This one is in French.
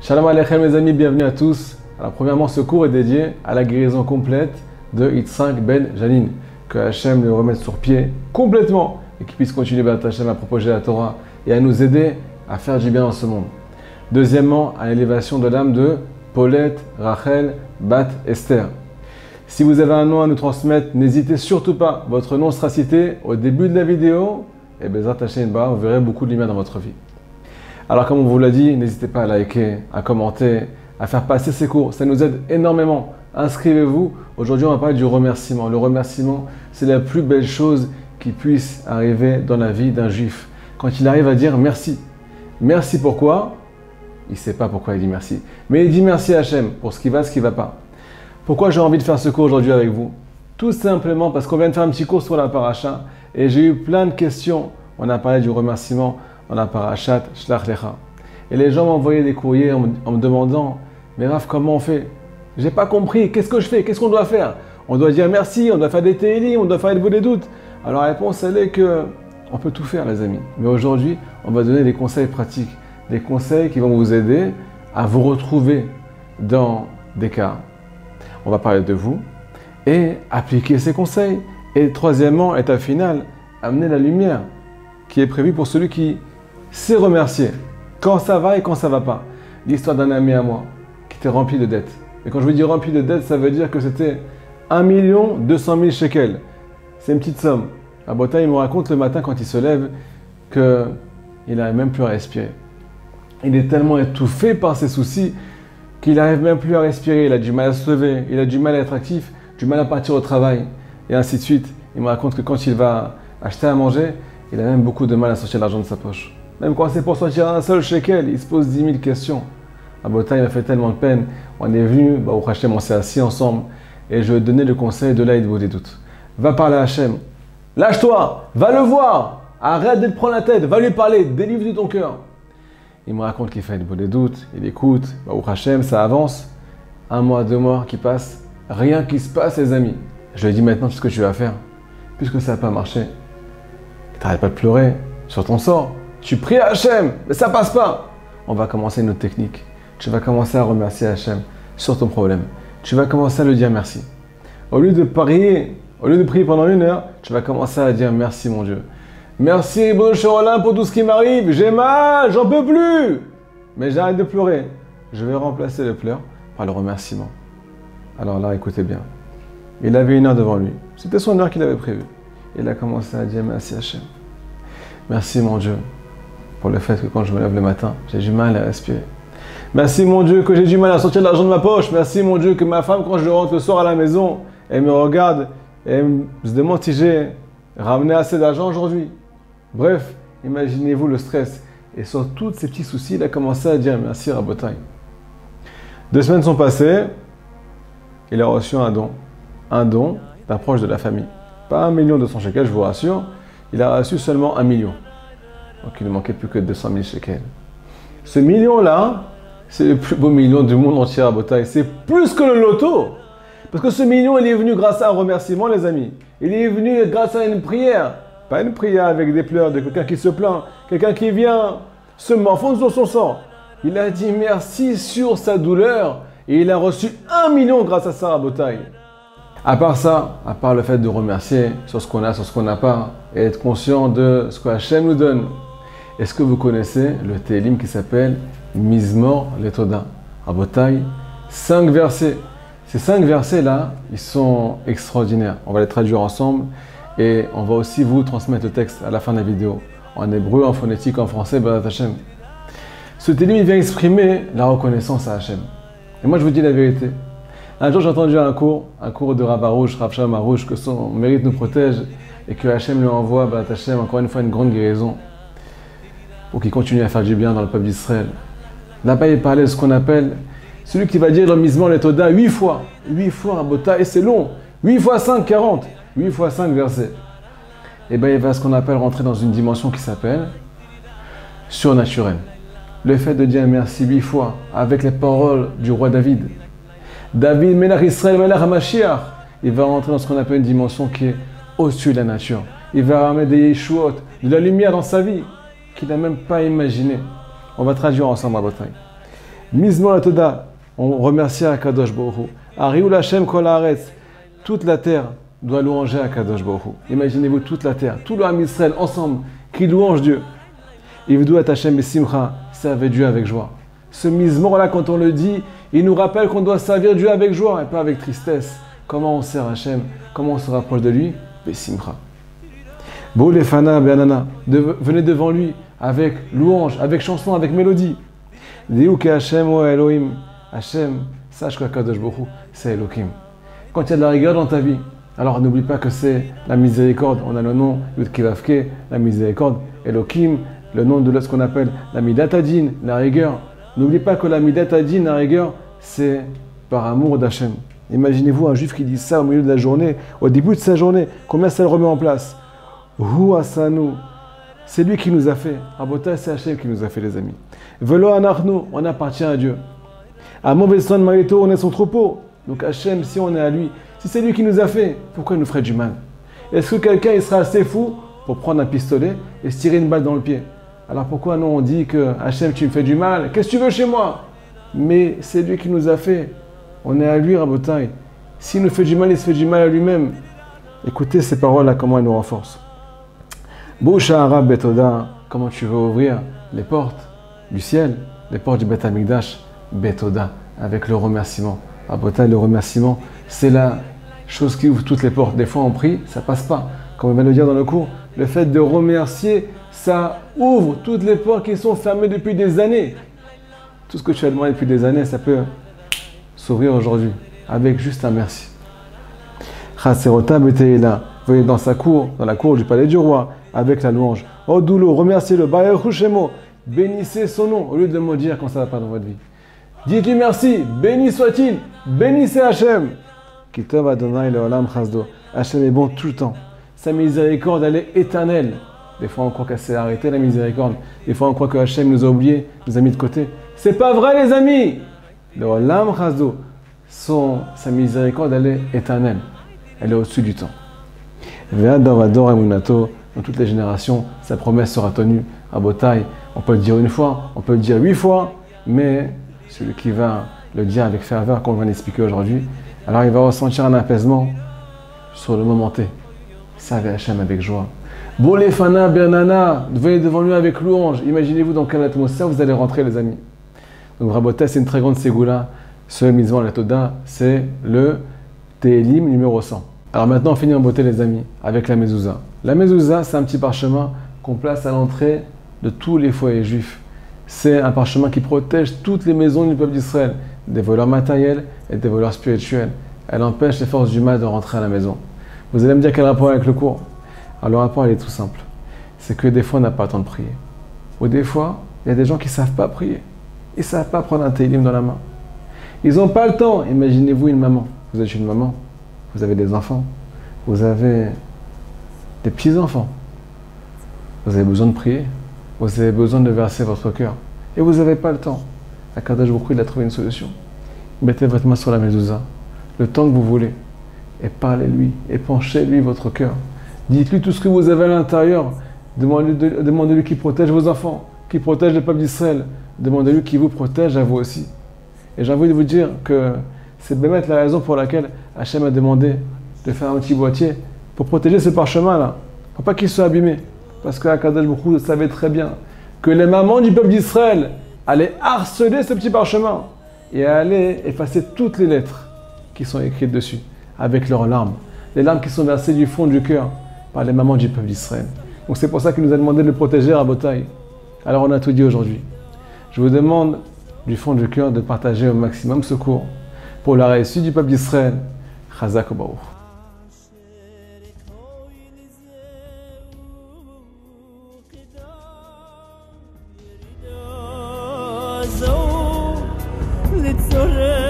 Shalom Aleichem les amis, bienvenue à tous. Alors premièrement, ce cours est dédié à la guérison complète de Yitzhak Ben Janine. Que Hachem le remette sur pied complètement et qu'il puisse continuer Hachem à propager la Torah et à nous aider à faire du bien dans ce monde. Deuxièmement, à l'élévation de l'âme de Paulette, Rachel, Bat, Esther. Si vous avez un nom à nous transmettre, n'hésitez surtout pas. Votre nom sera cité au début de la vidéo et Bezrat Hachem, vous verrez beaucoup de lumière dans votre vie. Alors comme on vous l'a dit, n'hésitez pas à liker, à commenter, à faire passer ces cours. Ça nous aide énormément. Inscrivez-vous. Aujourd'hui, on va parler du remerciement. Le remerciement, c'est la plus belle chose qui puisse arriver dans la vie d'un juif. Quand il arrive à dire merci. Merci pourquoi? Il ne sait pas pourquoi il dit merci. Mais il dit merci à Hachem pour ce qui va, ce qui ne va pas. Pourquoi j'ai envie de faire ce cours aujourd'hui avec vous? Tout simplement parce qu'on vient de faire un petit cours sur la paracha et j'ai eu plein de questions. On a parlé du remerciement dans la parachat Shlach Lecha. Et les gens m'envoyaient des courriers en me demandant « Mais Raph, comment on fait? J'ai pas compris, qu'est-ce que je fais? Qu'est-ce qu'on doit faire? On doit dire merci, on doit faire des télim, on doit faire des doutes. » Alors la réponse, elle est que on peut tout faire les amis. Mais aujourd'hui, on va donner des conseils pratiques. Des conseils qui vont vous aider à vous retrouver dans des cas. On va parler de vous et appliquer ces conseils. Et troisièmement, étape finale, amener la lumière qui est prévue pour celui qui sait remercier quand ça va et quand ça va pas. L'histoire d'un ami à moi qui était rempli de dettes. Et quand je veux dire rempli de dettes, ça veut dire que c'était 1 200 000 shekels. C'est une petite somme. À Bota, il me raconte le matin quand il se lève qu'il n'arrive même plus à respirer. Il est tellement étouffé par ses soucis qu'il n'arrive même plus à respirer. Il a du mal à se lever, il a du mal à être actif, du mal à partir au travail, et ainsi de suite. Il me raconte que quand il va acheter à manger, il a même beaucoup de mal à sortir l'argent de sa poche. Même quand c'est pour sortir un seul shekel, il se pose 10 000 questions. À Bota, il m'a fait tellement de peine. On est venu, au Hachem, on s'est assis ensemble, et je lui ai donné le conseil de l'aide des doutes. Va parler à Hachem. Lâche-toi, va le voir. Arrête de te prendre la tête, va lui parler, délivre de ton cœur. Il me raconte qu'il fait des doutes, il écoute, au Hachem, ça avance. 1 mois, 2 mois qui passent, rien qui se passe les amis. Je lui ai dit maintenant tout ce que tu vas faire, puisque ça n'a pas marché. T'arrêtes pas de pleurer sur ton sort. Tu pries à Hachem, mais ça passe pas. On va commencer une autre technique. Tu vas commencer à remercier Hachem sur ton problème. Tu vas commencer à lui dire merci. Au lieu de prier pendant 1 heure, tu vas commencer à dire merci mon Dieu. Merci bon Shalom pour tout ce qui m'arrive. J'ai mal, j'en peux plus. Mais j'arrête de pleurer. Je vais remplacer le pleur par le remerciement. Alors là, écoutez bien. Il avait 1 heure devant lui. C'était son heure qu'il avait prévue. Il a commencé à dire merci Hachem. Merci mon Dieu pour le fait que quand je me lève le matin, j'ai du mal à respirer. Merci mon Dieu que j'ai du mal à sortir de l'argent de ma poche. Merci mon Dieu que ma femme, quand je rentre le soir à la maison, elle me regarde et elle se demande si j'ai ramené assez d'argent aujourd'hui. Bref, imaginez-vous le stress. Et sur tous ces petits soucis, il a commencé à dire merci Rabotai. 2 semaines sont passées, il a reçu un don d'un proche de la famille. Pas 1 200 000 shekels, je vous rassure, il a reçu seulement 1 million. Donc il ne manquait plus que 200 000 shekels. Ce million-là, c'est le plus beau million du monde entier à Botaï. C'est plus que le loto. Parce que ce million, il est venu grâce à un remerciement, les amis. Il est venu grâce à une prière. Pas une prière avec des pleurs de quelqu'un qui se plaint, quelqu'un qui vient se morfondre sur son sang. Il a dit merci sur sa douleur et il a reçu 1 million grâce à ça à Botaï. À part ça, à part le fait de remercier sur ce qu'on a, sur ce qu'on n'a pas, et être conscient de ce que Hachem nous donne, est-ce que vous connaissez le télim qui s'appelle Mizmor Letoda? À Botaï, 5 versets. Ces 5 versets-là, ils sont extraordinaires. On va les traduire ensemble et on va aussi vous transmettre le texte à la fin de la vidéo, en hébreu, en phonétique, en français, Bezrat Hachem. Ce télim, il vient exprimer la reconnaissance à Hachem. Et moi, je vous dis la vérité. Un jour, j'ai entendu un cours de Rav Arouche, Rav Shalom Arouche, que son mérite nous protège et que Hachem lui envoie, Bezrat Hachem, encore une fois, une grande guérison pour qu'il continue à faire du bien dans le peuple d'Israël. Là-bas, il parlait de ce qu'on appelle celui qui va dire le Mizmor Letoda 8 fois. 8 fois à Bota, et c'est long. 8 fois 5, 40. 8 fois 5 versets. Et bien, il va ce qu'on appelle rentrer dans une dimension qui s'appelle surnaturelle. Le fait de dire merci 8 fois avec les paroles du roi David. David, Melach Israël, Melach HaMashiach. Il va rentrer dans ce qu'on appelle une dimension qui est au-dessus de la nature. Il va ramener des Yeshuot, de la lumière dans sa vie qu'il n'a même pas imaginé. On va traduire ensemble à Botaï. Mizmor la Toda, on remercie Akadosh Baruch Hu. Ariul Hashem kol haaretz, toute la terre doit louanger Akadosh Baruch Hu. Imaginez-vous toute la terre, tout le Ham Israël ensemble qui louange Dieu. Ivdou et Hashem besimcha, servez Dieu avec joie. Ce Mizmor là, quand on le dit, il nous rappelle qu'on doit servir Dieu avec joie et pas avec tristesse. Comment on sert Hashem, comment on se rapproche de lui? Besimcha. Boulefana Bernana, venez devant lui avec louange, avec chanson, avec mélodie. Diouke Hashem o Elohim. Hashem, sache que Kadosh Baruch Hu, c'est Elohim. Quand il y a de la rigueur dans ta vie, alors n'oublie pas que c'est la miséricorde. On a le nom Yud Kevavke, la miséricorde, Elohim, le nom de ce qu'on appelle la Midat Hadin, la rigueur. N'oublie pas que la Midat Hadin, la rigueur, c'est par amour d'Hachem. Imaginez-vous un juif qui dit ça au milieu de la journée, au début de sa journée, combien ça le remet en place? Hu Asanu, c'est lui qui nous a fait. Abota, c'est Hachem qui nous a fait, les amis. Velo Anachnu, on appartient à Dieu. Amon Veson Marito, on est son troupeau. Donc Hachem, si on est à lui, si c'est lui qui nous a fait, pourquoi il nous ferait du mal? Est-ce que quelqu'un il sera assez fou pour prendre un pistolet et se tirer une balle dans le pied? Alors pourquoi nous on dit que Hachem, tu me fais du mal? Qu'est-ce que tu veux chez moi? Mais c'est lui qui nous a fait. On est à lui, Rabotai. S'il nous fait du mal, il se fait du mal à lui-même. Écoutez ces paroles-là, comment elles nous renforcent. Boucha Arab Betoda, comment tu veux ouvrir les portes du ciel, les portes du Beth Amikdash, Betoda, avec le remerciement. Rabotai, le remerciement, c'est la chose qui ouvre toutes les portes. Des fois on prie, ça passe pas. Comme on vient de le dire dans le cours, le fait de remercier, ça ouvre toutes les portes qui sont fermées depuis des années. Tout ce que tu as demandé depuis des années, ça peut s'ouvrir aujourd'hui, avec juste un merci. Chaserota Beteila, vous voyez dans sa cour, dans la cour du palais du roi, avec la louange. Odulo, remerciez-le, Baruch bénissez son nom, au lieu de me dire quand ça ne va pas dans votre vie. Dites-lui merci, béni soit-il, bénissez Hachem. Kitov Adonai Leolam Chasdo. Hachem est bon tout le temps. Sa miséricorde, elle est éternelle. Des fois, on croit qu'elle s'est arrêtée, la miséricorde. Des fois, on croit que Hachem nous a oubliés, nous a mis de côté. C'est pas vrai, les amis. Leolam Chasdo. Sa miséricorde, elle est éternelle. Elle est au-dessus du temps. Ve'ador Vador Emunato. Dans toutes les générations, sa promesse sera tenue. À Botaï, on peut le dire une fois, on peut le dire 8 fois, mais celui qui va le dire avec ferveur, comme on vient d'expliquer aujourd'hui, alors il va ressentir un apaisement sur le moment T. Servez Hachem avec joie. Bolefana Bernana, venez devant lui avec louange. Imaginez-vous dans quelle atmosphère vous allez rentrer, les amis. Donc Rabotai, c'est une très grande ségoula. Ce Mizmor la Toda, c'est le Télim numéro 100. Alors maintenant, on finit en beauté, les amis, avec la mezouza. La mezouza, c'est un petit parchemin qu'on place à l'entrée de tous les foyers juifs. C'est un parchemin qui protège toutes les maisons du peuple d'Israël, des voleurs matériels et des voleurs spirituels. Elle empêche les forces du mal de rentrer à la maison. Vous allez me dire quel rapport avec le cours? Alors le rapport, il est tout simple. C'est que des fois, on n'a pas le temps de prier. Ou des fois, il y a des gens qui ne savent pas prier. Ils ne savent pas prendre un télim dans la main. Ils n'ont pas le temps. Imaginez-vous une maman. Vous êtes une maman. Vous avez des enfants. Vous avez des petits-enfants. Vous avez besoin de prier. Vous avez besoin de verser votre cœur. Et vous n'avez pas le temps. Akadosh Baruch Hu, il a trouvé une solution. Mettez votre main sur la mezouza, le temps que vous voulez, et parlez-lui, et penchez-lui votre cœur. Dites-lui tout ce que vous avez à l'intérieur. Demandez-lui qu'il protège vos enfants, qu'il protège le peuple d'Israël. Demandez-lui qu'il vous protège à vous aussi. Et j'ai envie de vous dire que c'est peut-être la raison pour laquelle Hachem a demandé de faire un petit boîtier pour protéger ce parchemin-là, pour pas qu'il soit abîmé. Parce que Akadosh Baruch Hu savait très bien que les mamans du peuple d'Israël allaient harceler ce petit parchemin et allaient effacer toutes les lettres qui sont écrites dessus avec leurs larmes. Les larmes qui sont versées du fond du cœur par les mamans du peuple d'Israël. Donc c'est pour ça qu'il nous a demandé de le protéger à Botaï. Alors on a tout dit aujourd'hui. Je vous demande du fond du cœur de partager au maximum ce cours pour la réussite du peuple d'Israël. Chazak Baruch. لتصر